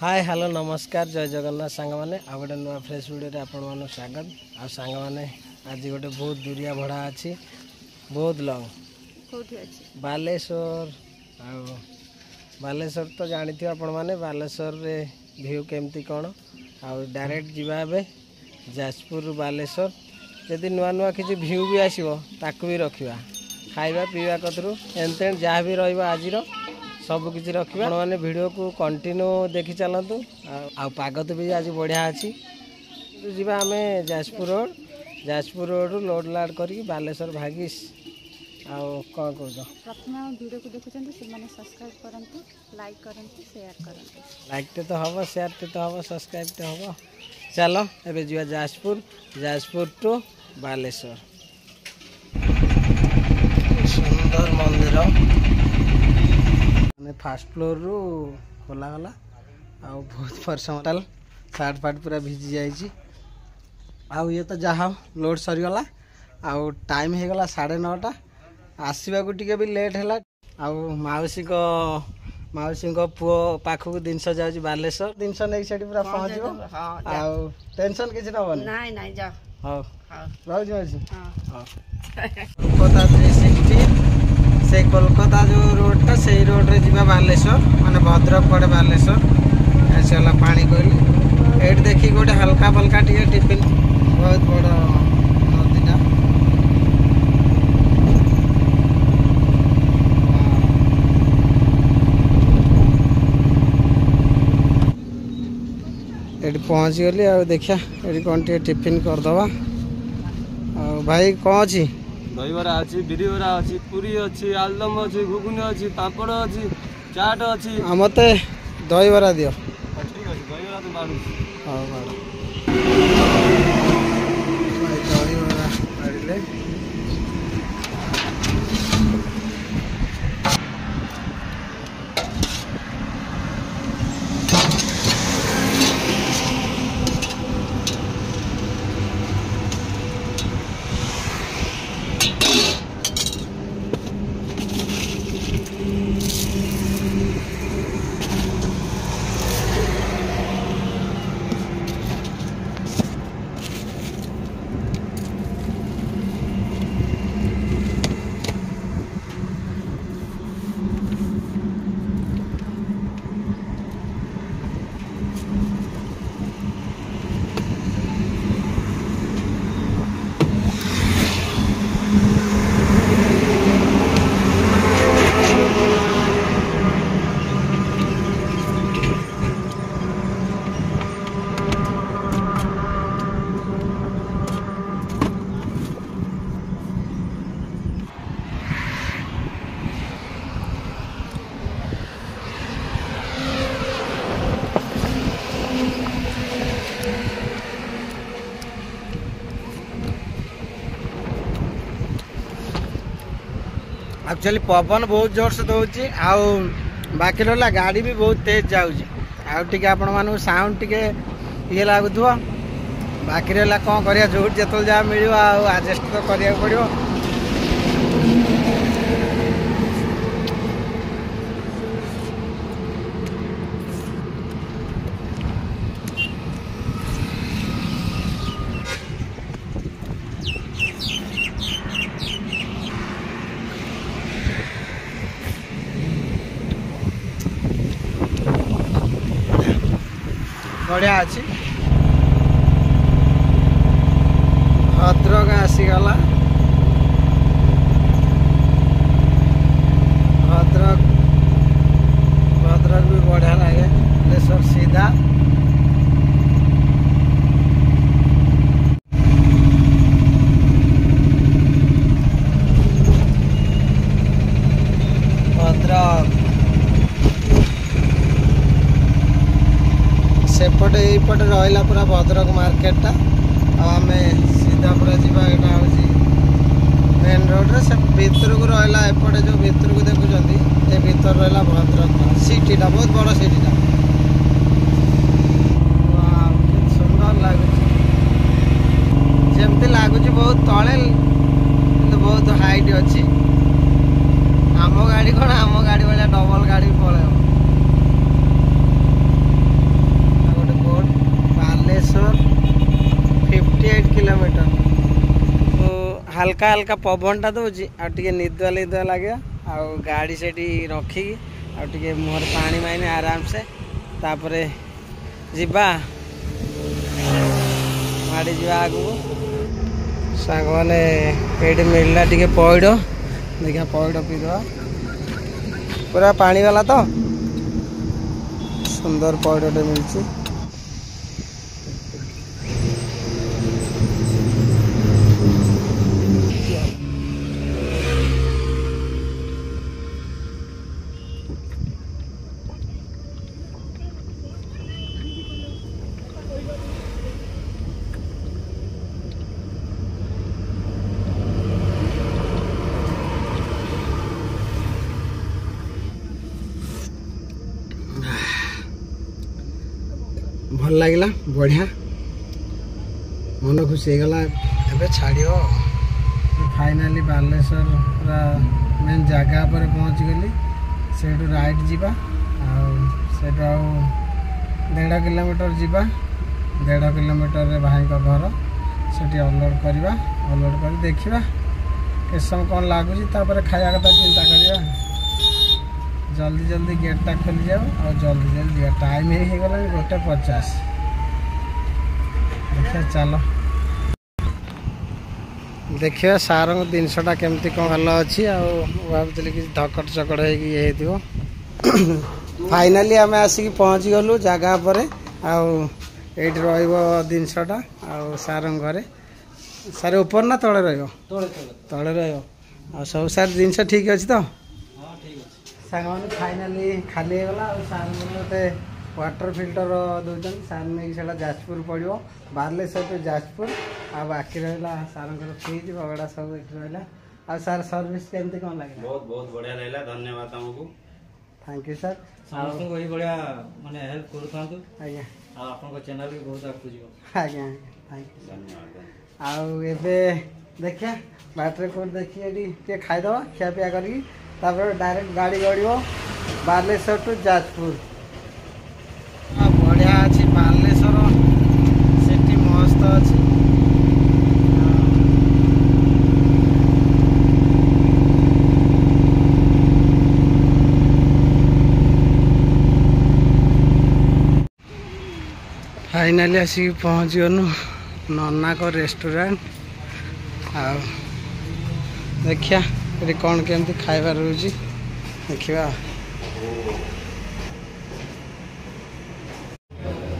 Hi hello नमस्कार जय जगन्नाथ सांग मैंने आ गए नुआ फ्रेश वीडियो आपण स्वागत आ सांग मैंने आज गोटे बहुत दूरिया भड़ा अच्छी बहुत लंग बालेश्वर बालेश्वर तो जानी थी आपण मैंने बालेश्वर रे व्यू केमती कौन आ डायरेक्ट जावा जाजपुर बालेश्वर जदि नुआ नुआ किसी व्यू भी आसो ताकू भी रखा खाଇବା पीवा कतरू एनतेन जहाँ भी रही सब किसी रखा मैंने वीडियो को कंटिन्यू देखी चलतु आग तो भी आज बढ़िया अच्छी जीवा आम जाजपुर रोड लोड लाड कर बालेश्वर भागिस कौन कौन प्रथम वीडियो को देखुं से सब्सक्राइब करंतु लाइक करंतु शेयर करंतु लाइक तो हम शेयर तो हम सब्सक्राइब तो हम चलो एबे जीवा जाजपुर टू बालेश्वर सुंदर मंदिर फास्ट फ्लोर रू खोला गला बहुत वर्ष होटल सार्ट फाट पूरा भिजी जाइए ये तो जहाँ लोड सरीगला टाइम हो गला 9:30 आसवा टी भी लेट है मौसी पुओ पाखक जिनस जाऊँ बालेश्वर जिनस नहीं से पूरा पहुँच टेंशन किसी नबनी हाँ रोज कोलकाता 360 से कोलकाता जो रोडटा से रोड रे जीवा बालेश्वर माने भद्रक पड़े बालेश्वर ऐसे वाला पानी कहली एट देखी गोटे हल्का फल्का टी टिफिन बहुत बड़ा नदीटा ये पहुँच गली आ देखिया ये कौन टे टिफिन करदवा भाई कौन अच्छी दहीबरा अच्छी बिरी बरा अच्छी पूरी अच्छी आलदम अच्छी घुगुनी अच्छी पापड़ अच्छी चाट अच्छी मत दहीबरा दियो ठीक अच्छे दहीबरा तो बाड़ू हाँ बाड़ दहीबरा बाड़े एक्चुअली पवन बहुत जोर से दौर बाकी रहा गाड़ी भी बहुत तेज जाऊँगी आपण मानू साउंड टे लगुव बाकी रहा कौन कर जो जहाँ मिल आडजस्ट तो करा पड़ो बढ़िया अच्छी भद्रक आसीगला भद्रक भी बढ़िया लगे बालेश्वर सीधा भद्रक सेपटे यपटे रहा पूरा भद्रक मार्केटा आम सीधा पूरा जावा यहाँ हूँ मेन रोड रे से भितर को रहा एपटे जो भितर को देखुं ये भीतर रहा भद्रक सिटीटा बहुत बड़ सिटीटा सुंदर लगुच जमती लगुच बहुत तले बहुत हाइट अच्छी आम गाड़ी कौन आम गाड़ी भाया डबल गाड़ी पलैब हल्का हल्का पवनटा दूची आगे निदुआ निदुआ लगे गाड़ी से रखिकी आगे मुहर पानी माइने आराम से तापर जीवा माड़ी जा आगू सांग मैंने ये मिलला टे पइड देखा पइड पीदवा पूरा पानी वाला तो सुंदर पइडटे मिलची भल लगे बढ़िया मन खुशी हो गला एबे छाड़ियो फाइनाली बालेश्वर पूरा मेन जगह पर पहुँच गली से राइट जीवा से 1.5 किलोमीटर जीवा 1.5 किलोमीटर रे भाई का घर से अपलोड करवा अपलोड कर देखा के समय कौन लगुच खाया कथा चिंता करिया जल्दी जल्दी गेटा खोली जाओ और जल्दी जल्दी टाइम हो गला 1:50 देखिए चलो देखिए सार जिनसटा केमती कौन भल अच्छी भाई कि धकट चकड़ हो फाइनाली आम आसिक पहुँची गलु जगह पर ये जिनसटा सार घरे सारे ऊपर ना तले तले सब सार जिनस ठीक अच्छे तो सांग मैंने फाइनाली खाली होगा सार मत वाटर फिल्टर दौरान सार नहीं जाजपुर पड़ो बालेश्वर टू जाजपुर बाकी रहा सार फ्रिज बगड़ा सब ये रहा सार सर्विस केमती कौन लगे बहुत बहुत बढ़िया रहा धन्यवाद तुमको थैंक यू सर समस्त को बढ़िया माने हेल्प करूँ आज्ञा आपन चैनल भी बहुत आगे जीव आज्ञा थैंक यू धन्यवाद आबे देखिया बाटर कोट देखिए खाईदे खियापिया करी डायरेक्ट गाड़ी गड़ो बालेश्वर टू जाजपुर बढ़िया अच्छी बालेश्वर से मस्त अच्छी फाइनाली आसिक पहुँच गलु नन्ना को रेस्टोरेंट देखिया ये कौन केमती खाइबा रोची देखा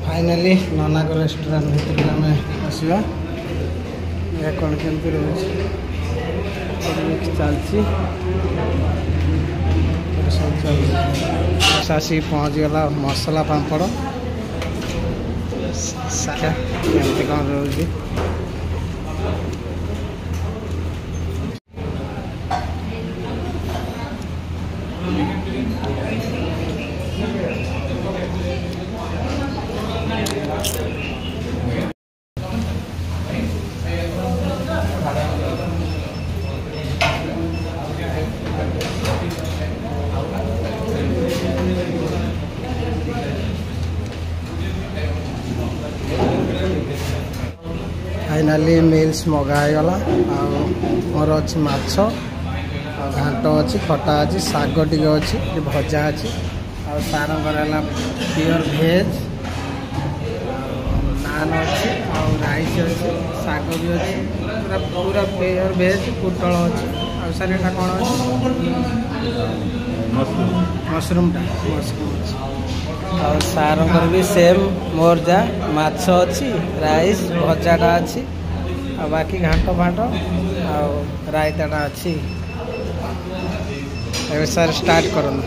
फाइनाली नन्ना को रेस्टोरेंट भीतर आम आसवा कौन केमती रोची चलती आसिक पहुँच गला मसला पापड़ केमती कौन रोची फाइनाली मिल्स मगाईगला मोर अच्छी माछ घाट अच्छी खटा अच्छी शाग टे अच्छी भजा अच्छी सार प्योर भेज नान अच्छी राइस अच्छी शाग भी अच्छी पूरा पूरा प्योर भेज पुटल अच्छी सार यहाँ कौन अच्छी मशरूम सार भी सेम मोर जा माछ अच्छी राइस भजाटा अच्छी बाकी घाट फाट रायताटा अच्छी सार स्टार्ट करूँ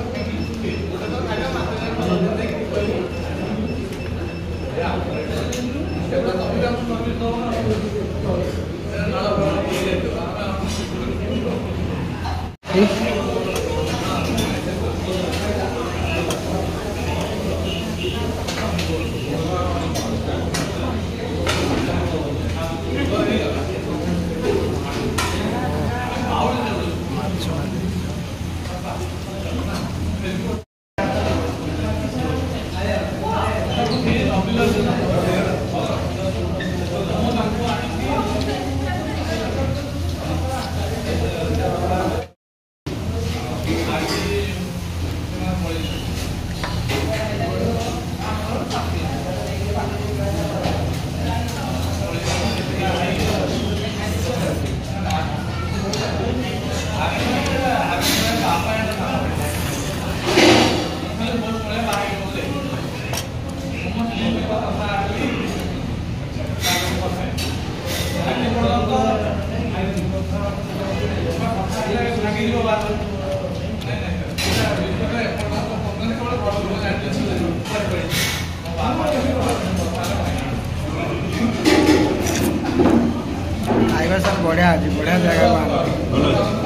बढ़िया अच्छी बढ़िया जगह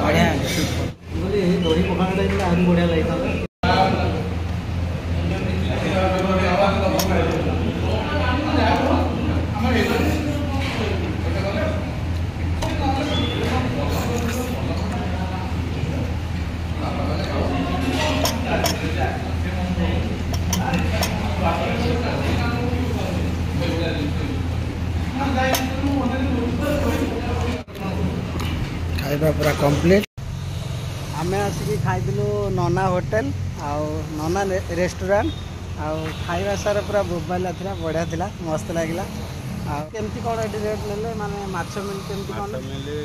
बढ़िया बोले दही पखाड़ा टा आहुरी बढ़िया लगता खाଇବା पूरा कंप्लीट आमे आसिक खाइलु नना होटेल आउ नना रेस्टोरेंट आउ खाଇବା सारा पूरा मोबाइल था बढ़िया था मस्त लगे केमती कौन ये रेट ने माने माछ मिल केमती कौन मिली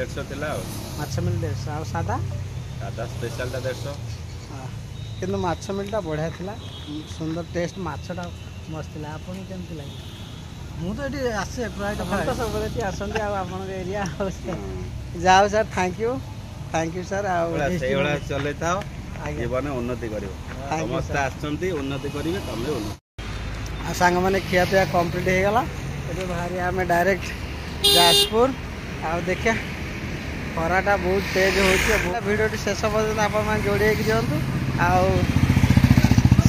150 थिला माछ मिल 150 आउ सादा सादा स्पेशल टा 150 किंतु माछ मिलटा बढ़िया था सुंदर टेस्ट माछटा मस्त था आपन केमती लगे मु तो ये आसे प्राय तो सब आसती आपन एरिया जाओ सर थैंक यू सर आला चले थाओ जीवन उन्नति करिवो समस्त आछंती उन्नति करिवे तमे उन्नति सांग माने खिया पिया कंप्लीट हो गला एबे बाहरी आमे डायरेक्ट जाजपुर आ देखिया खराटा बहुत तेज होची वीडियो शेष पर्यंत आपण माने जोड़ी के दियंतु आ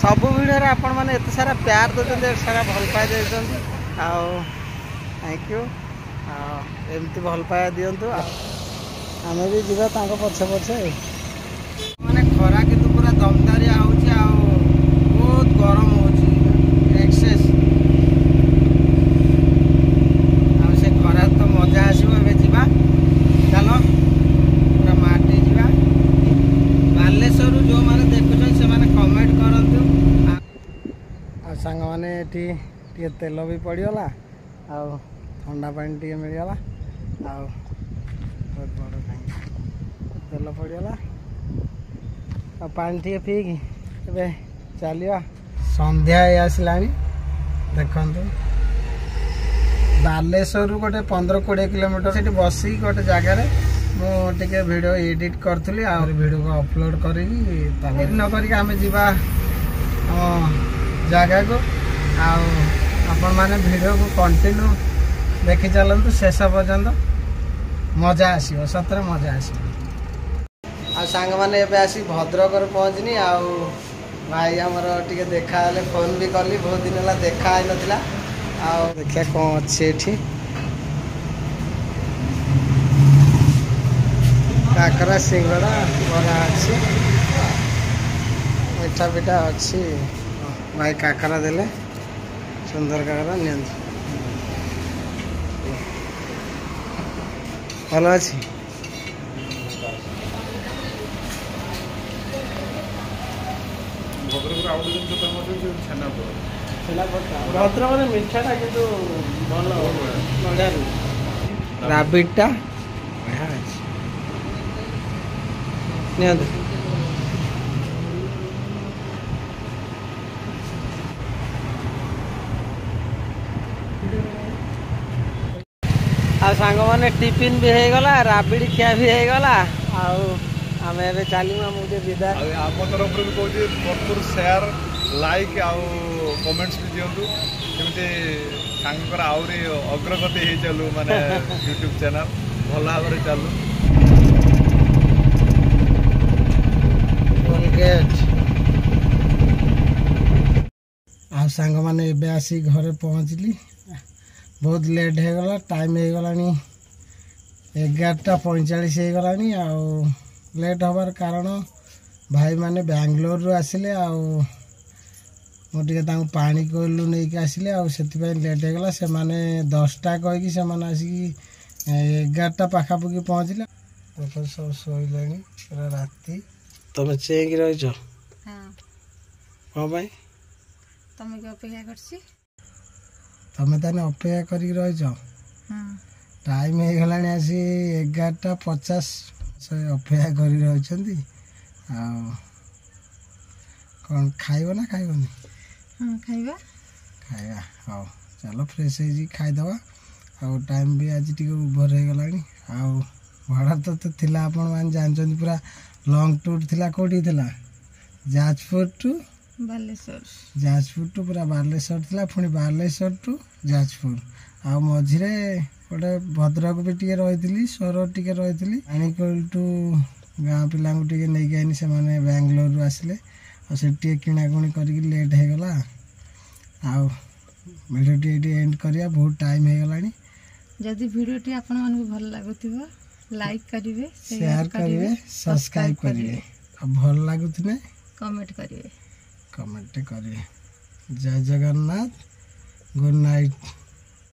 सब वीडियो रे आपण माने एते सारा प्यार देते एते सारा भल पाए देछंती आ थैंक यू एमती भल पाया दियंतु आमे भी जीवा तांको पछे पछे माने खरा किंतु पूरा दमदारिया होची आ बहुत गरम होची एक्सेस आ से खरा तो मजा आसीबो एबे जीवा चलो पूरा माटी जीवा बालेश्वर जो माने देखुछन से माने कमेंट करंतु आ संग माने एठी टे तेल भी पड़ीगला आ ठंडा पानी टे मिलगला आ बहुत बड़ तेल पड़ीगला आ पानी टे पीकी ए चलिया संध्या आसला देखु बालेश्वर गोटे 15-20 किलोमीटर से बसिक गोटे जगार मुझे वीडियो एडिट करी वीडियो को अपलोड करी न करके आम जा जगह को आपण मैंने वीडियो को कंटिन्यू देखी चलतु शेष पर्यंत मजा आसो सतरे मजा आसो आ सांग मैंने आसी भद्रक पहुँचनी आ भाई आमर टे देखा फोन भी कली बहुत दिन है देखा ही नाला आ देखिए कौन अच्छे काकरा सिंगड़ा बड़ा अच्छी मीठा पिठा अच्छी भाई काकरा देले सुंदर काकरा नि भल अच्छी भद्रक मिठाटा कि भल राबिटा आ सांग मैंने टिफिन भी हो गला राबिड़ी खिया भी हो गला आम ए चलू मुझे विदाय आम तरफ भी कहे भरपूर शेयर लाइक आउ कमेंट्स भी दिंतु जमी सांगर आहरी अग्रगति हो चलू माने यूट्यूब चैनल भल भाव चलू आ सांग मैंने एबे आसी घरे पहुँचली बहुत लेट हो गला टाइम हो गला 11:45 हो गला लेट हबार कारण भाई माने बेंगलोर आसिले मुझे पानी कोलू नहीं कि आसिले लेट हो गला से माने 10टा कहीकि से आसिक 11टा पाखापाखि पहुँचले सब शोले पूरा राति तुम चेक रही हाँ भाई तुम अपेक्षा कर तमें ताने अपेक्षा करी रही टाइम हो गला आसी 11:50 से अपेक्षा करी रही कौन खाइब ना खाइबनी हाँ खाइबा खाइबा हाँ चलो फ्रेश हो खाईदवा टाइम भी आज टी ओभर हो गला भाड़ा तो थिला आपण मान जानचंदी पूरा लॉन्ग टूर थिला कोठी थिला जाजपुर टू बालेश्वर पूरा बालेश्वर थिला पुणी बालेश्वर टू जाजपुर आ मझिरे ଏପଟେ ଭଦ୍ରକ ବି ଟିକେ ରହିଥିଲି, ସୋର ଟିକେ ରହିଥିଲି। ଆଣିକଲଠୁ ଗାଁ ପିଲାଙ୍କୁ ଟିକେ ନେଇକି ଆଇନି, ସେମାନେ ବାଙ୍ଗାଲୋରରୁ ଆସିଲେ ଆଉ ସେଠି ଟିକେ କିଣାକୁଣି କରିକି ଲେଟ୍ ହେଇଗଲା। ଆଉ ଭିଡ଼ିଓଟି ଏଇଠି ଏଣ୍ଡ କରିବା, ବହୁତ ଟାଇମ୍ ହେଇଗଲାଣି। ଯଦି ଭିଡ଼ିଓଟି ଆପଣମାନଙ୍କୁ ଭଲ ଲାଗୁଥିବ ଲାଇକ୍ କରିବେ, ସେୟାର କରିବେ, ସବସ୍କ୍ରାଇବ୍ କରିବେ ଆଉ ଭଲ ଲାଗୁଥିଲେ କମେଣ୍ଟ କରିବେ। କମେଣ୍ଟ କରିବେ। ଜୟ ଜଗନ୍ନାଥ, ଗୁଡ୍ ନାଇଟ୍।